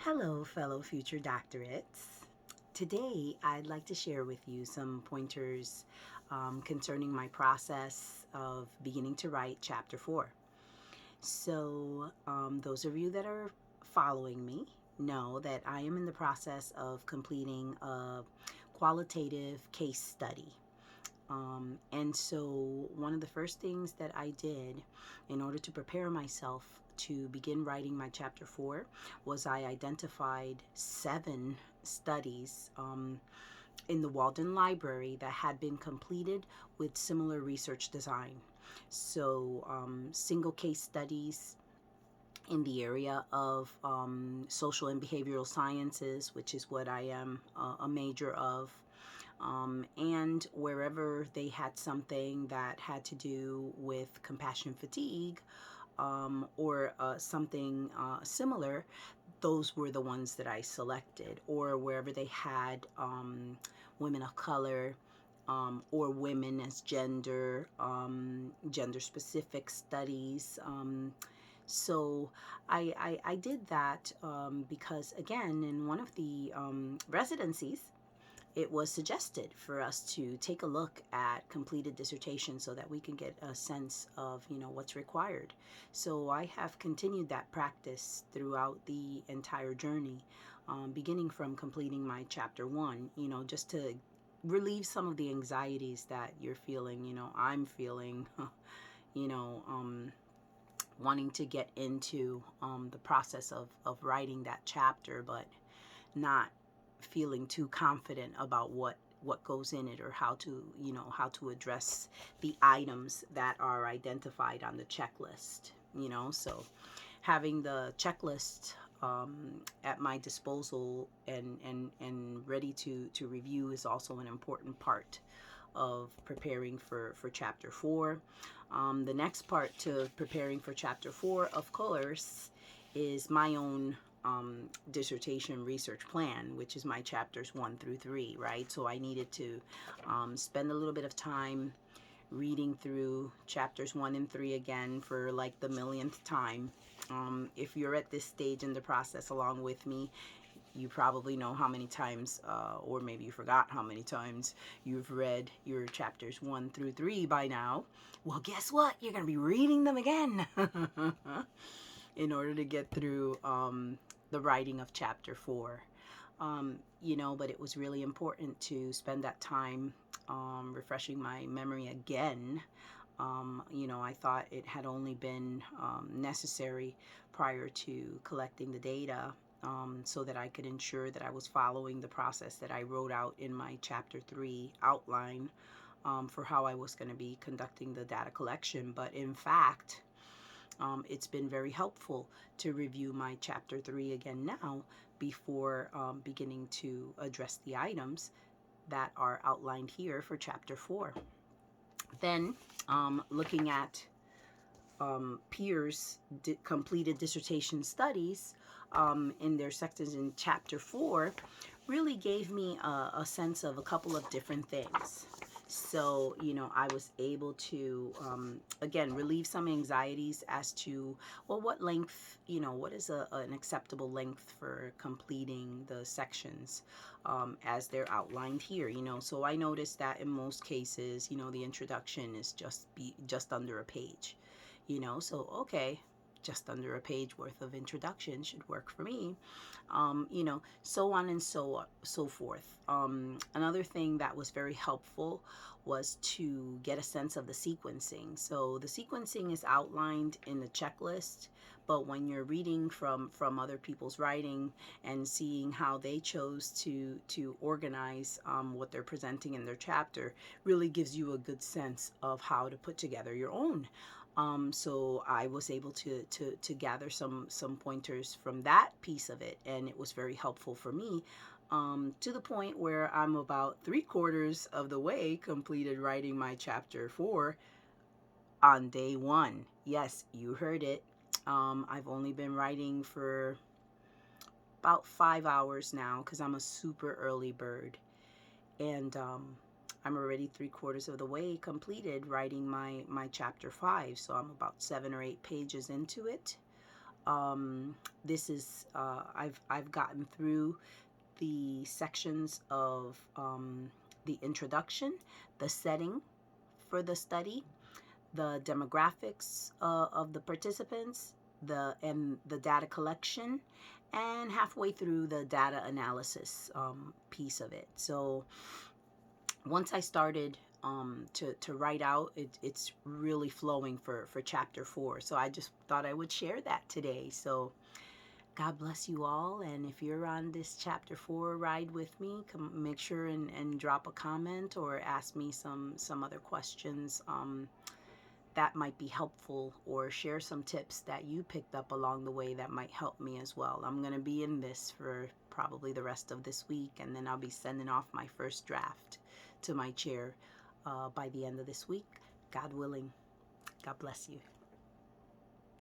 Hello, fellow future doctorates. Today, I'd like to share with you some pointers concerning my process of beginning to write Chapter 4. Those of you that are following me know that I am in the process of completing a qualitative case study. One of the first things that I did in order to prepare myself to begin writing my Chapter 4 was I identified 7 studies in the Walden Library that had been completed with similar research design. Single case studies in the area of social and behavioral sciences, which is what I am a major of, and wherever they had something that had to do with compassion fatigue or something similar, those were the ones that I selected. Or wherever they had women of color or women as gender specific studies. I did that because, again, in one of the residencies, it was suggested for us to take a look at completed dissertations so that we can get a sense of what's required. So I have continued that practice throughout the entire journey, beginning from completing my Chapter 1, just to relieve some of the anxieties that you're feeling, I'm feeling, you know, um, wanting to get into the process of writing that chapter, but not feeling too confident about what goes in it, or how to address the items that are identified on the checklist. So having the checklist at my disposal and ready to review is also an important part of preparing for Chapter 4. The next part to preparing for Chapter 4, of course, is my own dissertation research plan, which is my chapters 1 through 3, right? So I needed to spend a little bit of time reading through chapters 1 and 3 again for like the millionth time. If you're at this stage in the process along with me, you probably know how many times, or maybe you forgot how many times you've read your chapters 1 through 3 by now. Well, guess what? You're going to be reading them again in order to get through the writing of Chapter 4. But it was really important to spend that time refreshing my memory again. I thought it had only been necessary prior to collecting the data, so that I could ensure that I was following the process that I wrote out in my Chapter 3 outline for how I was going to be conducting the data collection. But in fact, it's been very helpful to review my Chapter 3 again now before beginning to address the items that are outlined here for Chapter 4. Then, looking at peers completed dissertation studies in their sections in Chapter 4 really gave me a sense of a couple of different things. So, I was able to, again, relieve some anxieties as to, well, what length, what is an acceptable length for completing the sections as they're outlined here. So I noticed that in most cases, the introduction is just under a page. So okay, just under a page worth of introduction should work for me. So on and so forth. Another thing that was very helpful was to get a sense of the sequencing. So the sequencing is outlined in the checklist, but when you're reading from other people's writing and seeing how they chose to organize what they're presenting in their chapter, really gives you a good sense of how to put together your own. So I was able to gather some pointers from that piece of it, and it was very helpful for me, to the point where I'm about 3/4 of the way completed writing my Chapter 4 on day 1. Yes, you heard it. I've only been writing for about 5 hours now because I'm a super early bird, and I'm already 3/4 of the way completed writing my Chapter 5, so I'm about 7 or 8 pages into it. This is I've gotten through the sections of the introduction, the setting for the study, the demographics of the participants, the data collection, and halfway through the data analysis piece of it. So once I started to write out, it's really flowing for chapter 4. So I just thought I would share that today. So God bless you all. And if you're on this chapter 4 ride with me, come make sure and drop a comment or ask me some other questions that might be helpful, or share some tips that you picked up along the way that might help me as well. I'm going to be in this for probably the rest of this week, and then I'll be sending off my first draft to my chair by the end of this week, God willing. God bless you.